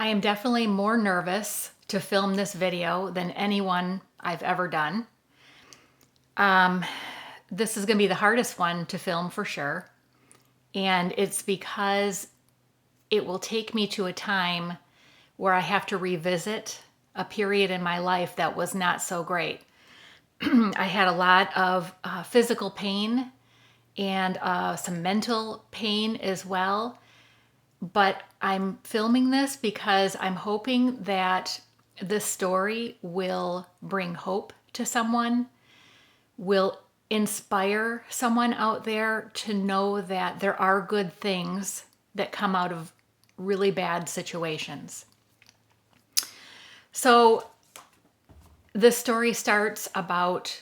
I am definitely more nervous to film this video than anyone I've ever done. This is going to be the hardest one to film for sure. And it's because it will take me to a time where I have to revisit a period in my life that was not so great. I had a lot of physical pain and some mental pain as well. But I'm filming this because I'm hoping that this story will bring hope to someone, will inspire someone out there to know that there are good things that come out of really bad situations. So this story starts about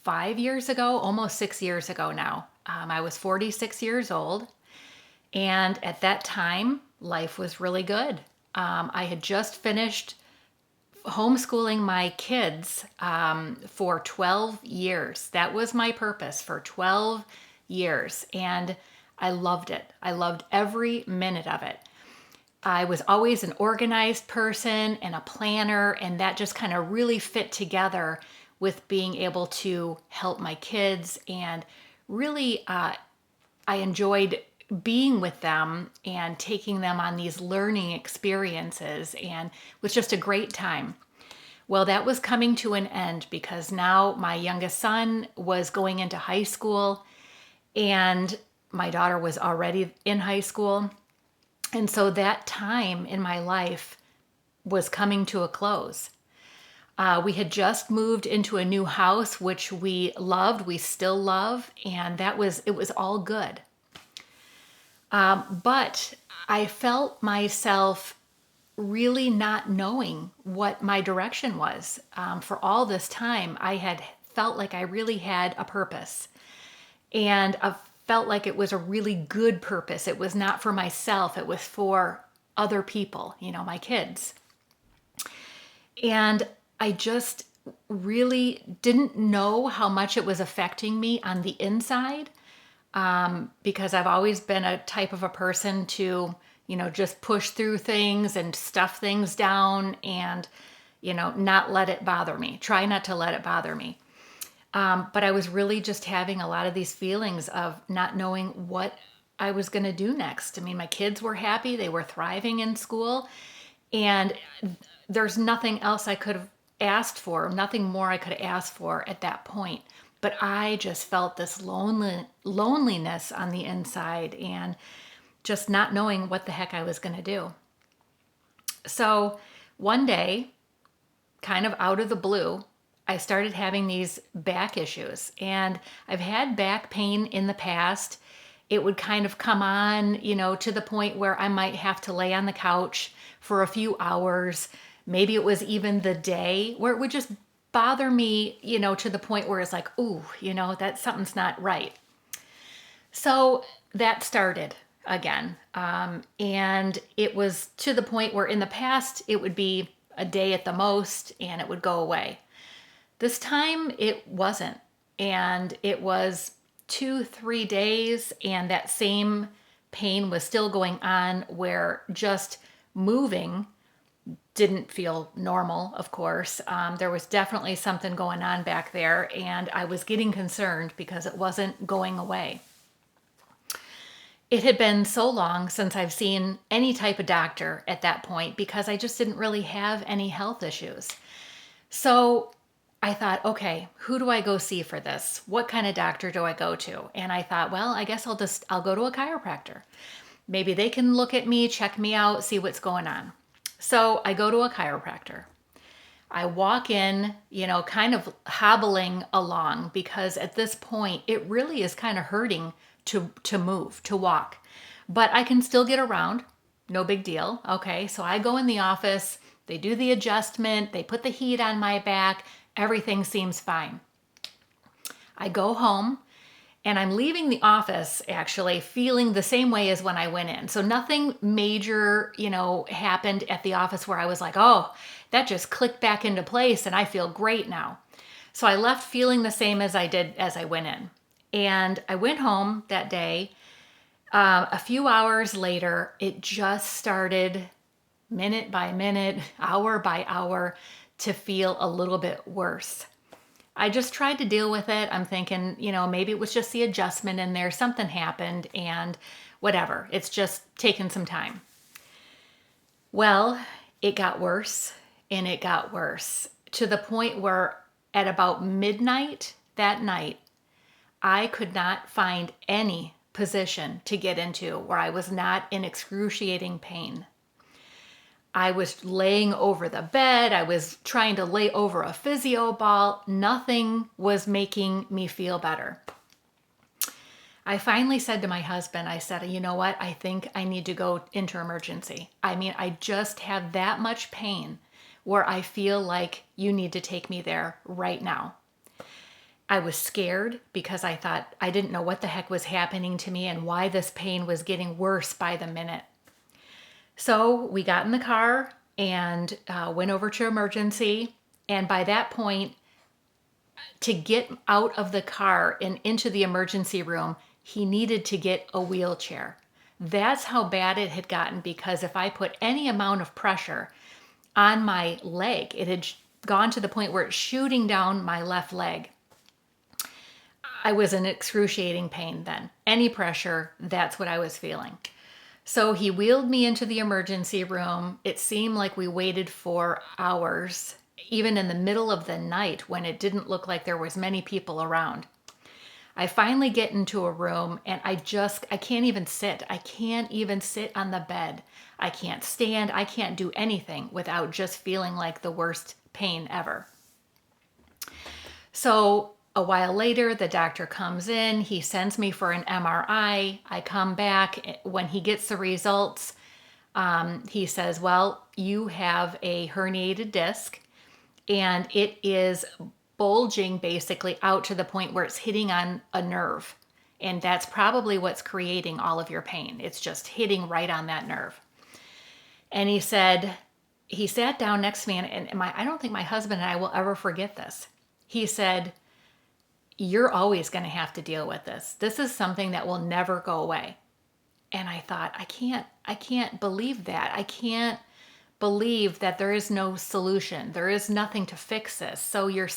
5 years ago, almost 6 years ago now. I was 46 years old. And at that time, life was really good. I had just finished homeschooling my kids for 12 years. That was my purpose for 12 years. And I loved it. I loved every minute of it. I was always an organized person and a planner, and that just kind of really fit together with being able to help my kids. And really, I enjoyed being with them and taking them on these learning experiences, and it was just a great time. Well, that was coming to an end because now my youngest son was going into high school and my daughter was already in high school. And so that time in my life was coming to a close. We had just moved into a new house, which we loved, we still love, and it was all good. But I felt myself really not knowing what my direction was. For all this time, I had felt like I really had a purpose. And I felt like it was a really good purpose. It was not for myself, it was for other people, my kids. And I just really didn't know how much it was affecting me on the inside. Because I've always been a type of a person to, just push through things and stuff things down and, not let it bother me. Try not to let it bother me. But I was really just having a lot of these feelings of not knowing what I was going to do next. I mean, my kids were happy. They were thriving in school. And there's nothing else I could have asked for, nothing more I could have asked for at that point. But I just felt this loneliness on the inside and just not knowing what the heck I was going to do. So one day, kind of out of the blue, I started having these back issues. And I've had back pain in the past. It would kind of come on, to the point where I might have to lay on the couch for a few hours. Maybe it was even the day where it would just bother me, to the point where it's like, ooh, that something's not right. So that started again. And it was to the point where in the past, it would be a day at the most and it would go away. This time it wasn't. And it was 2, 3 days and that same pain was still going on, where just moving didn't feel normal, of course. There was definitely something going on back there, and I was getting concerned because it wasn't going away. It had been so long since I've seen any type of doctor at that point because I just didn't really have any health issues. So I thought, okay, who do I go see for this? What kind of doctor do I go to? And I thought, well, I guess I'll go to a chiropractor. Maybe they can look at me, check me out, see what's going on. So I go to a chiropractor. I walk in, kind of hobbling along because at this point it really is kind of hurting to move, to walk. But I can still get around, no big deal. Okay, so I go in the office, they do the adjustment, they put the heat on my back, everything seems fine. I go home. And I'm leaving the office actually feeling the same way as when I went in. So nothing major, happened at the office where I was like, oh, that just clicked back into place and I feel great now. So I left feeling the same as I did as I went in. And I went home that day. A few hours later, it just started minute by minute, hour by hour, to feel a little bit worse. I just tried to deal with it. I'm thinking, maybe it was just the adjustment in there. Something happened and whatever. It's just taken some time. Well, it got worse and it got worse to the point where at about midnight that night, I could not find any position to get into where I was not in excruciating pain. I was laying over the bed. I was trying to lay over a physio ball. Nothing was making me feel better. I finally said to my husband, I said, you know what? I think I need to go into emergency. I mean, I just have that much pain where I feel like you need to take me there right now. I was scared because I thought I didn't know what the heck was happening to me and why this pain was getting worse by the minute. So we got in the car and went over to emergency. And by that point, to get out of the car and into the emergency room, he needed to get a wheelchair. That's how bad it had gotten, because if I put any amount of pressure on my leg, it had gone to the point where it's shooting down my left leg. I was in excruciating pain then. Any pressure, that's what I was feeling. So he wheeled me into the emergency room. It seemed like we waited for hours, even in the middle of the night when it didn't look like there was many people around. I finally get into a room and I can't even sit. I can't even sit on the bed. I can't stand. I can't do anything without just feeling like the worst pain ever. So a while later, the doctor comes in. He sends me for an MRI. I come back. When he gets the results, he says, well, you have a herniated disc and it is bulging basically out to the point where it's hitting on a nerve. And that's probably what's creating all of your pain. It's just hitting right on that nerve. And he sat down next to me, and I don't think my husband and I will ever forget this. He said, you're always going to have to deal with this. This is something that will never go away. And I thought, I can't believe that. I can't believe that there is no solution. There is nothing to fix this. So you're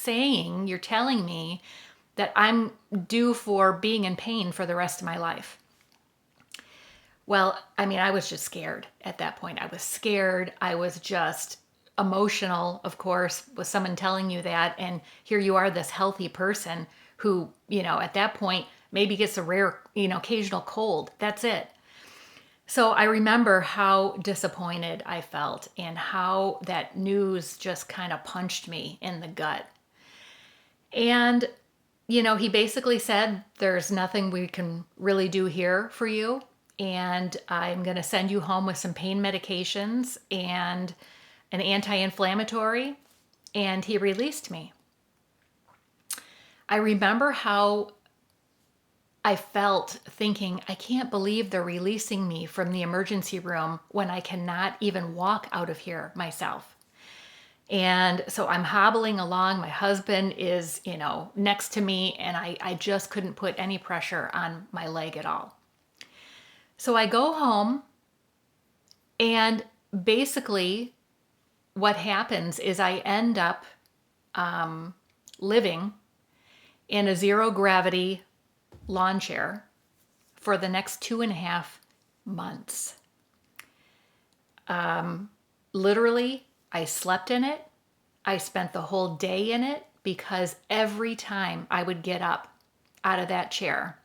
telling me that I'm due for being in pain for the rest of my life. Well, I mean, I was just scared at that point. I was scared. I was just emotional, of course, with someone telling you that. And here you are, this healthy person who, at that point maybe gets a rare, occasional cold. That's it. So I remember how disappointed I felt and how that news just kind of punched me in the gut. And, he basically said, there's nothing we can really do here for you. And I'm going to send you home with some pain medications and an anti-inflammatory. And he released me. I remember how I felt thinking, I can't believe they're releasing me from the emergency room when I cannot even walk out of here myself. And so I'm hobbling along. My husband is, next to me, and I just couldn't put any pressure on my leg at all. So I go home, and basically what happens is I end up living in a zero gravity lawn chair for the next 2.5 months. Literally, I slept in it. I spent the whole day in it because every time I would get up out of that chair,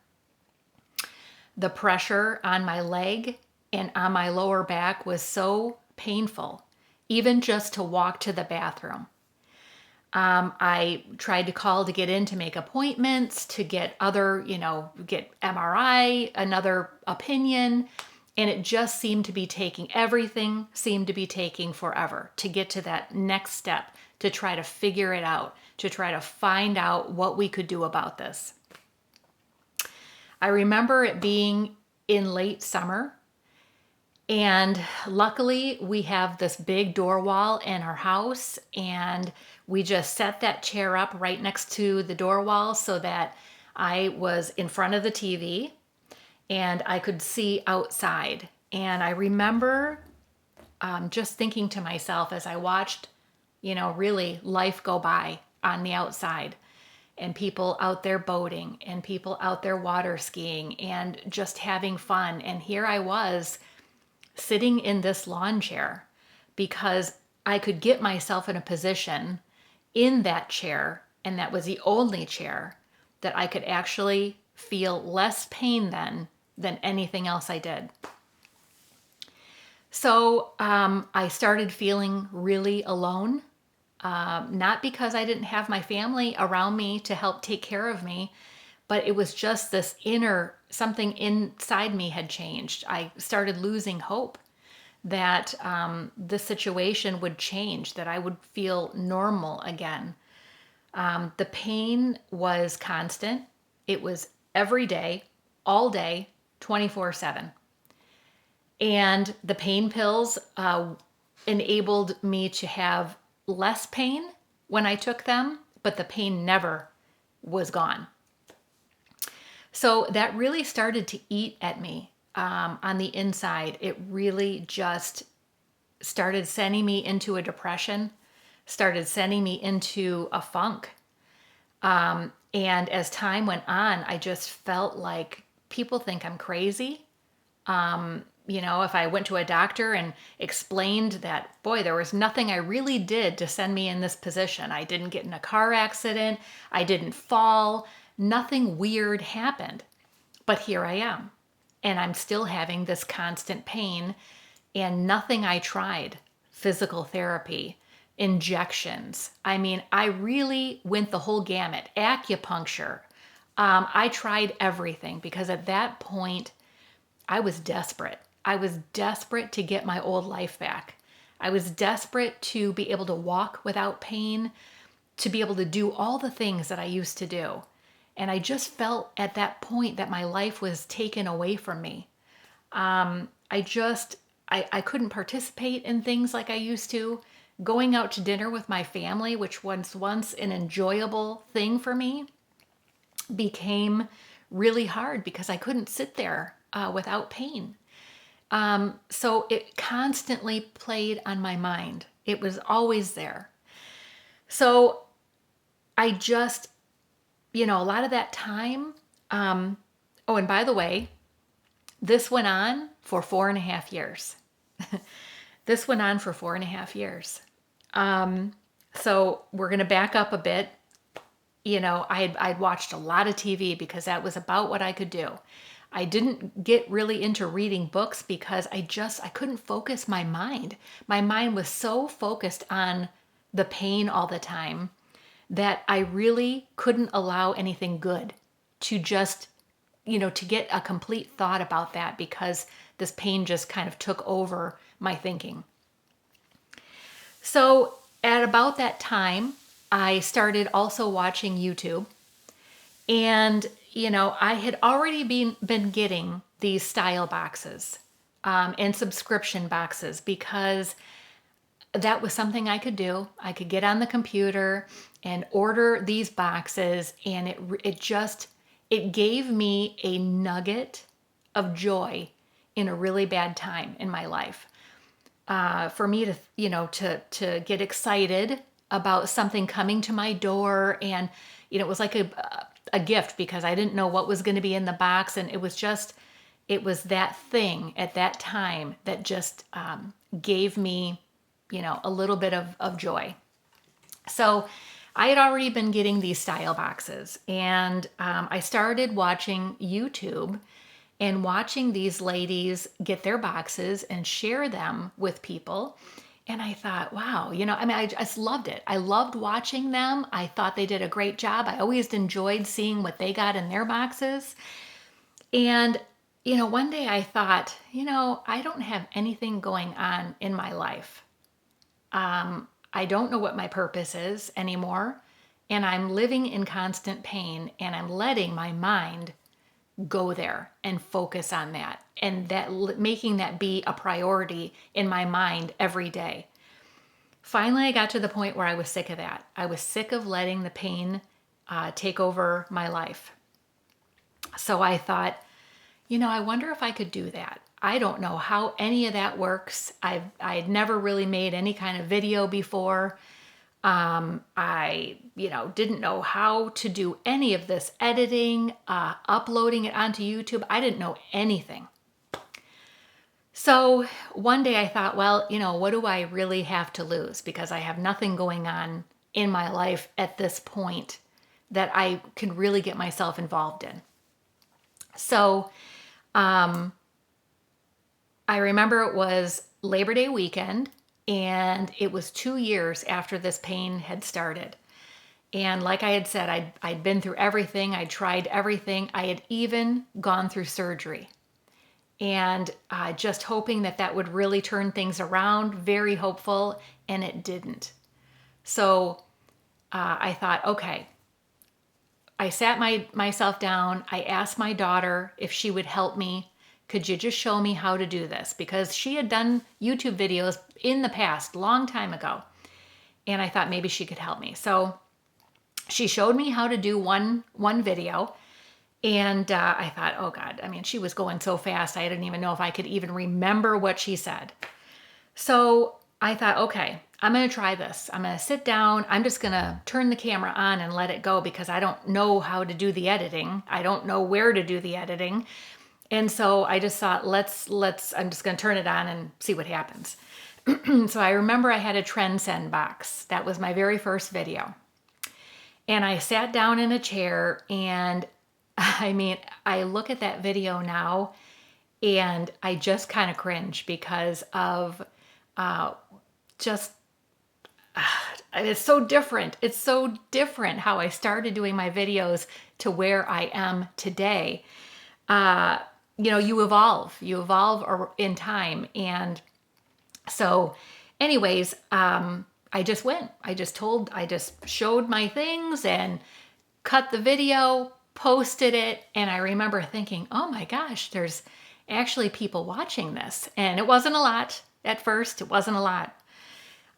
the pressure on my leg and on my lower back was so painful, even just to walk to the bathroom. I tried to call to get in to make appointments, to get get MRI, another opinion. And it just everything seemed to be taking forever to get to that next step, to try to figure it out, to try to find out what we could do about this. I remember it being in late summer. And luckily, we have this big door wall in our house, and we just set that chair up right next to the door wall so that I was in front of the TV and I could see outside. And I remember just thinking to myself as I watched, really life go by on the outside, and people out there boating and people out there water skiing and just having fun. And here I was sitting in this lawn chair because I could get myself in a position in that chair, and that was the only chair that I could actually feel less pain than anything else I did. So I started feeling really alone, not because I didn't have my family around me to help take care of me, but it was just this something inside me had changed. I started losing hope that the situation would change, that I would feel normal again. The pain was constant. It was every day, all day, 24/7. And the pain pills enabled me to have less pain when I took them, but the pain never was gone. So that really started to eat at me on the inside. It really just started sending me into a depression, started sending me into a funk. And as time went on, I just felt like people think I'm crazy. If I went to a doctor and explained that, boy, there was nothing I really did to send me in this position. I didn't get in a car accident. I didn't fall. Nothing weird happened. But here I am. And I'm still having this constant pain, and nothing I tried, physical therapy, injections. I mean, I really went the whole gamut. Acupuncture. I tried everything because at that point, I was desperate. I was desperate to get my old life back. I was desperate to be able to walk without pain, to be able to do all the things that I used to do. And I just felt at that point that my life was taken away from me. I couldn't participate in things like I used to. Going out to dinner with my family, which was once an enjoyable thing for me, became really hard because I couldn't sit there without pain. So it constantly played on my mind. It was always there. So I just, a lot of that time. Oh, and by the way, this went on for 4.5 years. This went on for 4.5 years. So we're going to back up a bit. I'd watched a lot of TV because that was about what I could do. I didn't get really into reading books because I couldn't focus my mind. My mind was so focused on the pain all the time that I really couldn't allow anything good to just, to get a complete thought about that because this pain just kind of took over my thinking. So at about that time, I started also watching YouTube. And, I had already been getting these style boxes and subscription boxes because that was something I could do. I could get on the computer and order these boxes, and it gave me a nugget of joy in a really bad time in my life. For me to get excited about something coming to my door, and it was like a gift because I didn't know what was going to be in the box, and it was that thing at that time that just gave me a little bit of joy. So I had already been getting these style boxes, and I started watching YouTube and watching these ladies get their boxes and share them with people. And I thought, wow, I just loved it. I loved watching them. I thought they did a great job. I always enjoyed seeing what they got in their boxes. And, one day I thought, I don't have anything going on in my life. I don't know what my purpose is anymore. And I'm living in constant pain, and I'm letting my mind go there and focus on that, and making that be a priority in my mind every day. Finally, I got to the point where I was sick of that. I was sick of letting the pain take over my life. So I thought, I wonder if I could do that. I don't know how any of that works. I'd never really made any kind of video before. I, didn't know how to do any of this editing, uploading it onto YouTube. I didn't know anything. So one day I thought, well, what do I really have to lose? Because I have nothing going on in my life at this point that I can really get myself involved in. So I remember it was Labor Day weekend, and it was 2 years after this pain had started. And like I had said, I'd been through everything. I'd tried everything. I had even gone through surgery. And just hoping that would really turn things around, very hopeful, and it didn't. So I thought, okay. I sat myself down. I asked my daughter if she would help me. Could you just show me how to do this? Because she had done YouTube videos in the past, long time ago. And I thought maybe she could help me. So she showed me how to do one video. And I thought, oh God, she was going so fast. I didn't even know if I could even remember what she said. So I thought, okay, I'm going to try this. I'm going to sit down. I'm just going to turn the camera on and let it go because I don't know how to do the editing. I don't know where to do the editing. And so I just thought, I'm just going to turn it on and see what happens. So I remember I had a Transcend box. That was my very first video. And I sat down in a chair, and I look at that video now and I just kind of cringe because of it's so different. It's so different how I started doing my videos to where I am today. You evolve in time. And so anyways, I just went, I just showed my things and cut the video, posted it. And I remember thinking, oh my gosh, there's actually people watching this. And it wasn't a lot at first. It wasn't a lot.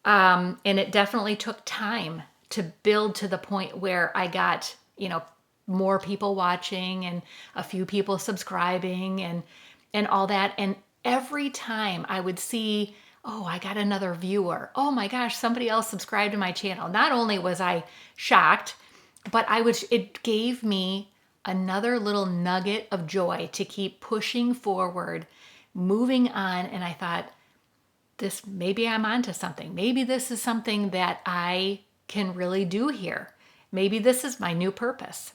And it definitely took time to build to the point where I got, more people watching and a few people subscribing and all that. And every time I would see, oh, I got another viewer. Oh my gosh, somebody else subscribed to my channel. Not only was I shocked, but it gave me another little nugget of joy to keep pushing forward, moving on. And I thought, maybe I'm onto something. Maybe this is something that I can really do here. Maybe this is my new purpose.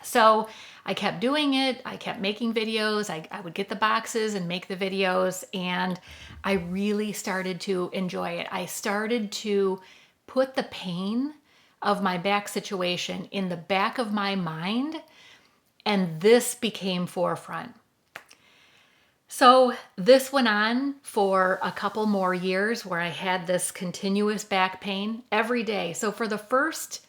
So I kept doing it. I kept making videos. I would get the boxes and make the videos, and I really started to enjoy it. I started to put the pain of my back situation in the back of my mind, and this became forefront. So this went on for a couple more years where I had this continuous back pain every day. So for the first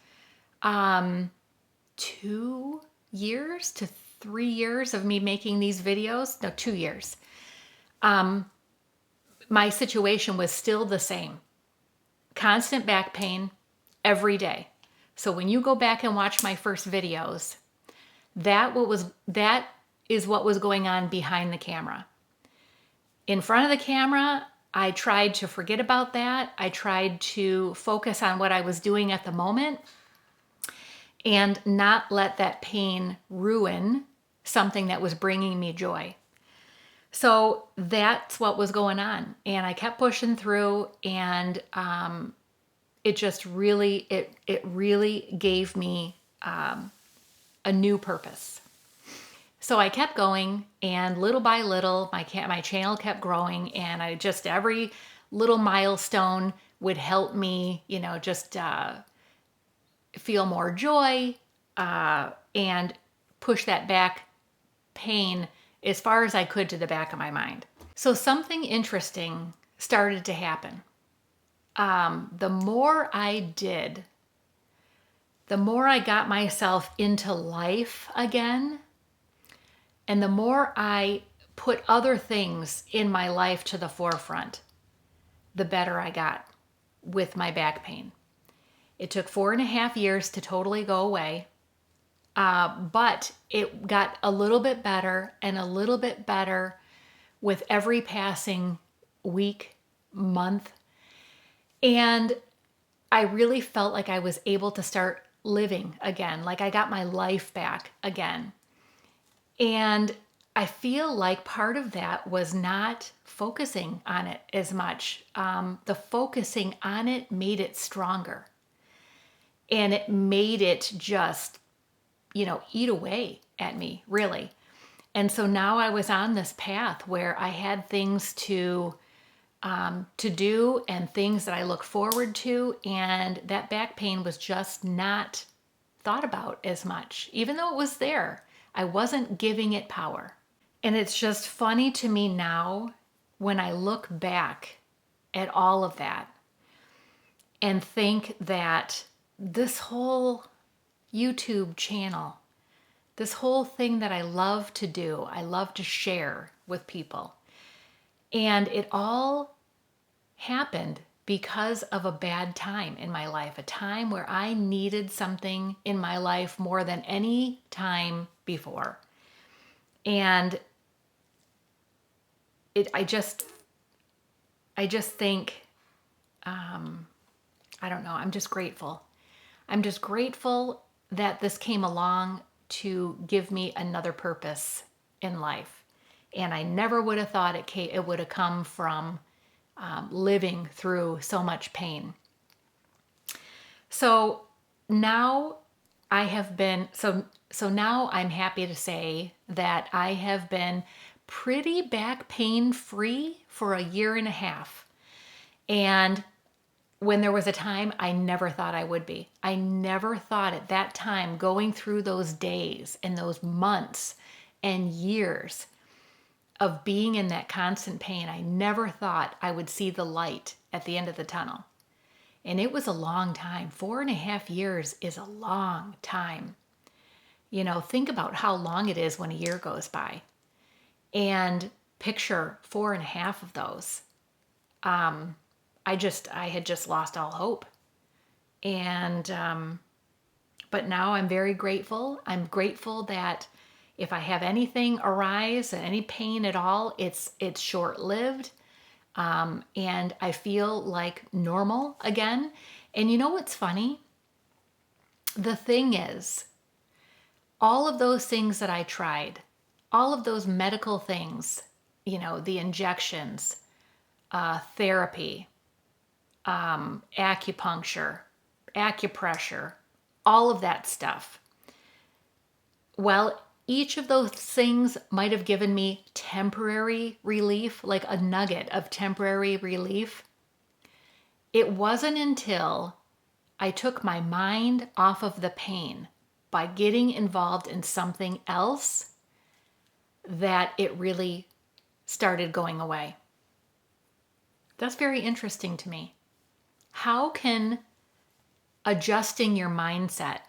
2 years to 3 years of me making these videos, no, 2 years, my situation was still the same. Constant back pain every day. So when you go back and watch my first videos, that is what was going on behind the camera. In front of the camera, I tried to forget about that. I tried to focus on what I was doing at the moment and not let that pain ruin something that was bringing me joy. So that's what was going on. And I kept pushing through, and it just really, it really gave me a new purpose. So I kept going, and little by little, my channel kept growing, and every little milestone would help me, just feel more joy and push that back pain as far as I could to the back of my mind. So something interesting started to happen. The more I did, the more I got myself into life again, and the more I put other things in my life to the forefront, the better I got with my back pain. It took 4.5 years to totally go away, but it got a little bit better and a little bit better with every passing week, month. And I really felt like I was able to start living again, like I got my life back again. And I feel like part of that was not focusing on it as much. The focusing on it made it stronger, and it made it just, eat away at me, really. And so now I was on this path where I had things to do and things that I look forward to, and that back pain was just not thought about as much. Even though it was there, I wasn't giving it power. And it's just funny to me now when I look back at all of that and think that this whole YouTube channel, this whole thing that I love to do, I love to share with people, and it all happened because of a bad time in my life, a time where I needed something in my life more than any time before. And I just think, I don't know, I'm just grateful. I'm just grateful that this came along to give me another purpose in life. And I never would have thought it would have come from living through so much pain. So now so now I'm happy to say that I have been pretty back pain free for a year and a half. And when there was a time I never thought I would be. I never thought at that time, going through those days and those months and years of being in that constant pain, I never thought I would see the light at the end of the tunnel. And it was a long time. 4.5 years is a long time. Think about how long it is when a year goes by. And picture 4.5 of those. I had just lost all hope. And, but now I'm very grateful. I'm grateful that if I have anything arise, any pain at all, it's short-lived. And I feel like normal again. And you know what's funny? The thing is, all of those things that I tried, all of those medical things, the injections, therapy, acupuncture, acupressure, all of that stuff. Well, each of those things might have given me temporary relief, like a nugget of temporary relief. It wasn't until I took my mind off of the pain by getting involved in something else that it really started going away. That's very interesting to me. How can adjusting your mindset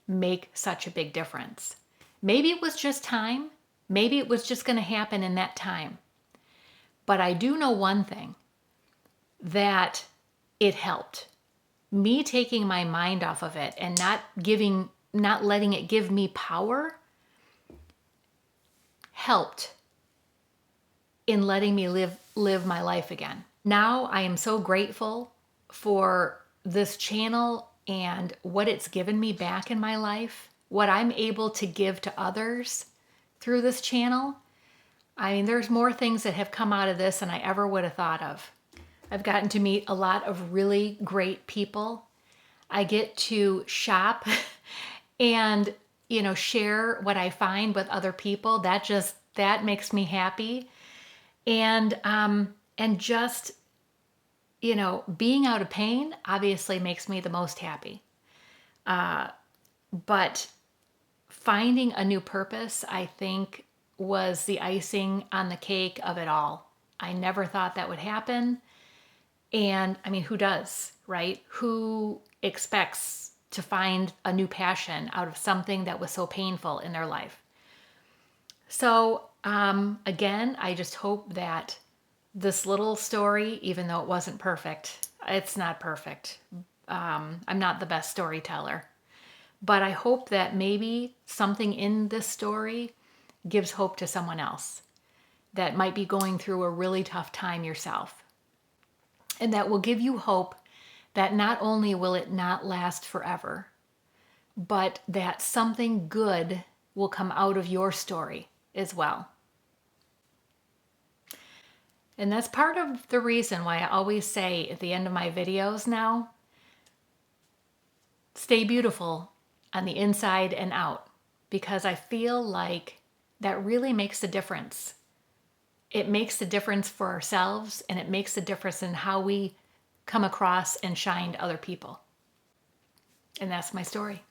make such a big difference? Maybe it was just time. Maybe it was just going to happen in that time. But I do know one thing, that it helped. Me taking my mind off of it and not letting it give me power helped in letting me live my life again. Now I am so grateful for this channel and what it's given me back in my life, what I'm able to give to others through this channel. I mean, there's more things that have come out of this than I ever would have thought of. I've gotten to meet a lot of really great people. I get to shop and, share what I find with other people. That makes me happy. And just, being out of pain obviously makes me the most happy. But finding a new purpose, I think, was the icing on the cake of it all. I never thought that would happen. And I mean, who does, right? Who expects to find a new passion out of something that was so painful in their life? So, again, I just hope that this little story, even though it wasn't perfect, it's not perfect. I'm not the best storyteller. But I hope that maybe something in this story gives hope to someone else. that might be going through a really tough time yourself. And that will give you hope that not only will it not last forever, but that something good will come out of your story as well. And that's part of the reason why I always say at the end of my videos now, stay beautiful on the inside and out, because I feel like that really makes a difference. It makes a difference for ourselves, and it makes a difference in how we come across and shine to other people. And that's my story.